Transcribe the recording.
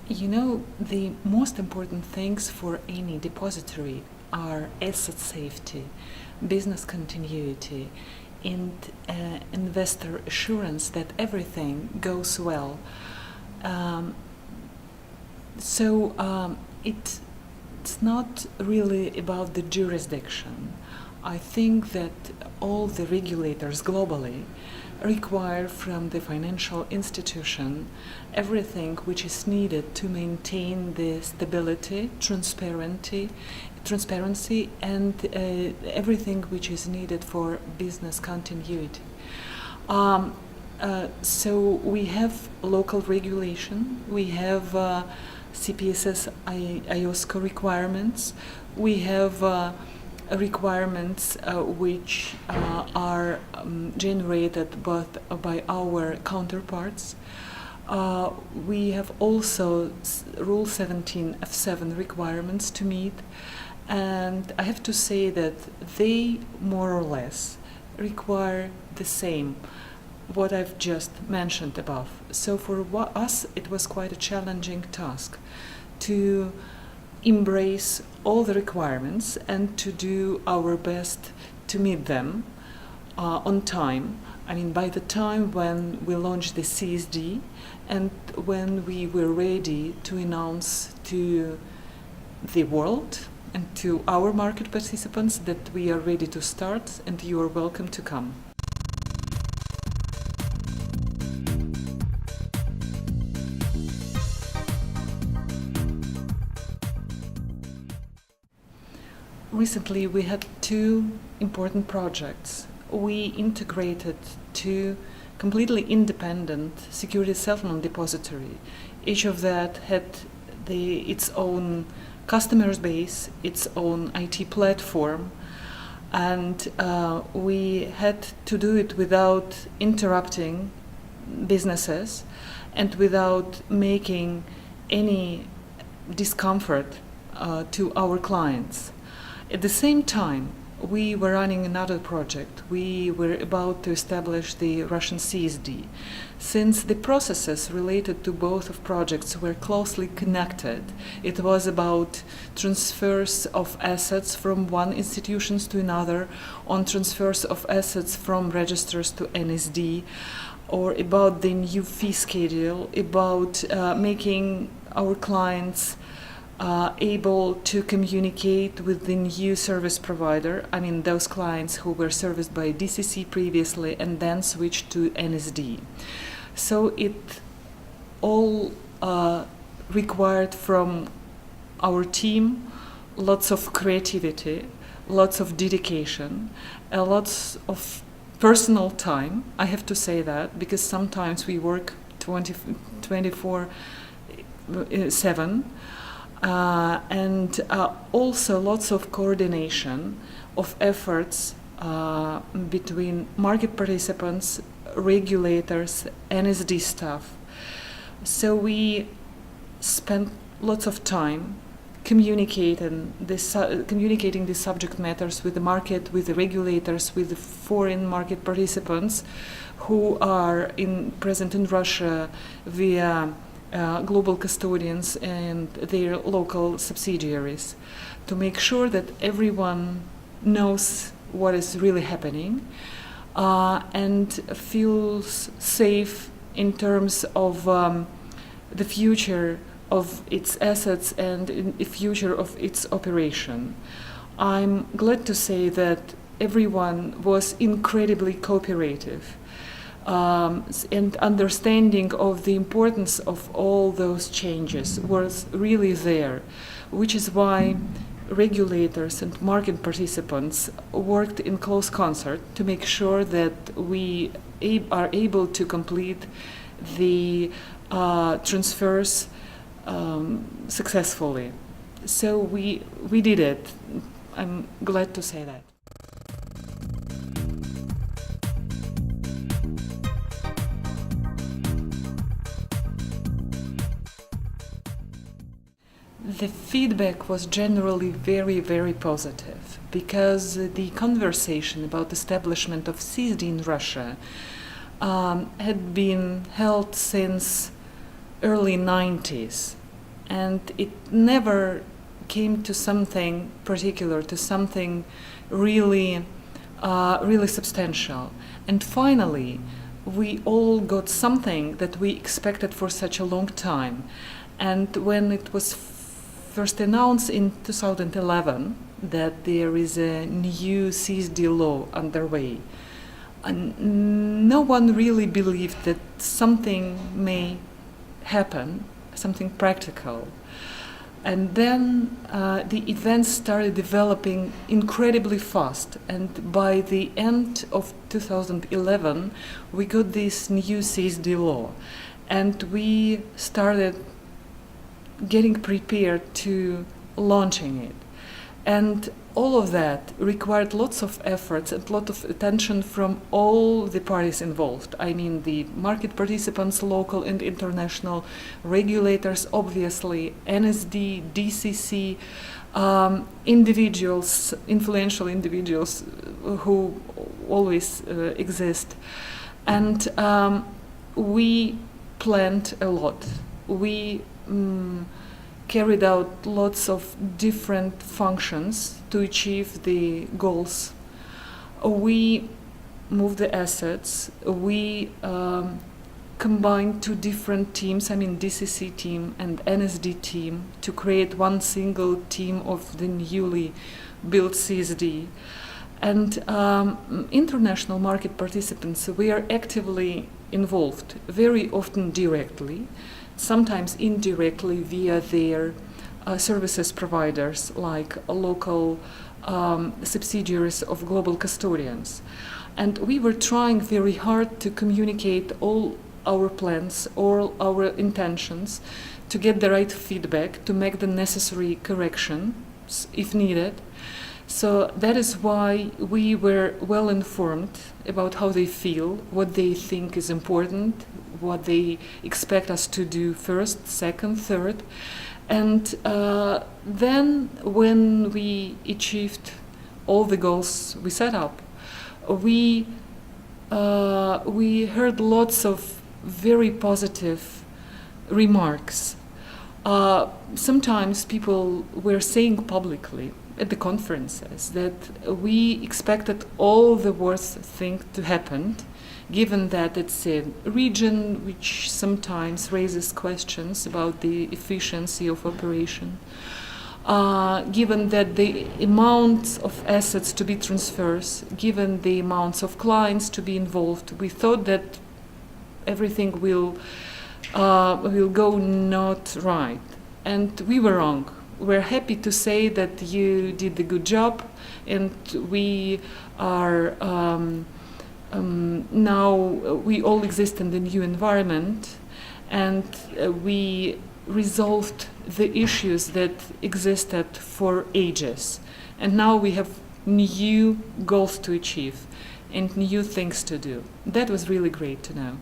The most important things for any depository are asset safety, business continuity, and investor assurance that everything goes well. It's not really about the jurisdiction. I think that all the regulators globally require from the financial institution everything which is needed to maintain the stability, transparency, and everything which is needed for business continuity. So we have local regulation, we have CPSS IOSCO requirements, we have requirements which are generated both by our counterparts. We have also Rule 17 F7 requirements to meet, and I have to say that they more or less require the same, what I've just mentioned above. So for us it was quite a challenging task to embrace all the requirements and to do our best to meet them on time. I mean, by the time when we launched the CSD and when we were ready to announce to the world and to our market participants that we are ready to start and you are welcome to come. Recently, we had two important projects. We integrated two completely independent security settlement depository. Each of that had its own customer base, its own IT platform, and we had to do it without interrupting businesses and without making any discomfort to our clients. At the same time, we were running another project. We were about to establish the Russian CSD. Since the processes related to both of projects were closely connected, it was about transfers of assets from one institution to another, on transfers of assets from registers to NSD, or about the new fee schedule, about making our clients able to communicate with the new service provider. I mean, those clients who were serviced by DCC previously and then switched to NSD. So it all required from our team lots of creativity, lots of dedication, lots of personal time. I have to say that, because sometimes we work 24/7. And also lots of coordination of efforts between market participants, regulators, NSD staff. So we spent lots of time communicating the subject matters with the market, with the regulators, with the foreign market participants who are present in Russia via global custodians and their local subsidiaries, to make sure that everyone knows what is really happening and feels safe in terms of the future of its assets and in the future of its operation. I'm glad to say that everyone was incredibly cooperative. And understanding of the importance of all those changes was really there, which is why regulators and market participants worked in close concert to make sure that we are able to complete the transfers successfully. So we did it. I'm glad to say that. The feedback was generally very, very positive, because the conversation about establishment of CSD in Russia had been held since early 90s. and it never came to something particular, to something really, really substantial. And finally, we all got something that we expected for such a long time. And when it was first announced in 2011 that there is a new CSD law underway, and no one really believed that something may happen, something practical. And then the events started developing incredibly fast, and by the end of 2011 we got this new CSD law, and we started getting prepared to launching it. And all of that required lots of efforts and a lot of attention from all the parties involved. I mean, the market participants, local and international, regulators, obviously, NSD, DCC, individuals, influential individuals who always exist. And we planned a lot. We carried out lots of different functions to achieve the goals. We moved the assets. We combined two different teams, I mean DCC team and NSD team, to create one single team of the newly built CSD. And international market participants, we are actively involved, very often directly, sometimes indirectly via their services providers, like local subsidiaries of global custodians. And we were trying very hard to communicate all our plans, all our intentions, to get the right feedback, to make the necessary corrections if needed. So that is why we were well informed about how they feel, what they think is important, what they expect us to do first, second, third. And then when we achieved all the goals we set up, we heard lots of very positive remarks. Sometimes people were saying publicly at the conferences that we expected all the worst thing to happen, given that it's a region which sometimes raises questions about the efficiency of operation, given that the amounts of assets to be transferred, given the amounts of clients to be involved, we thought that everything will go not right. And we were wrong. We're happy to say that you did a good job, and we are now we all exist in the new environment, and we resolved the issues that existed for ages, and now we have new goals to achieve and new things to do. That was really great to know.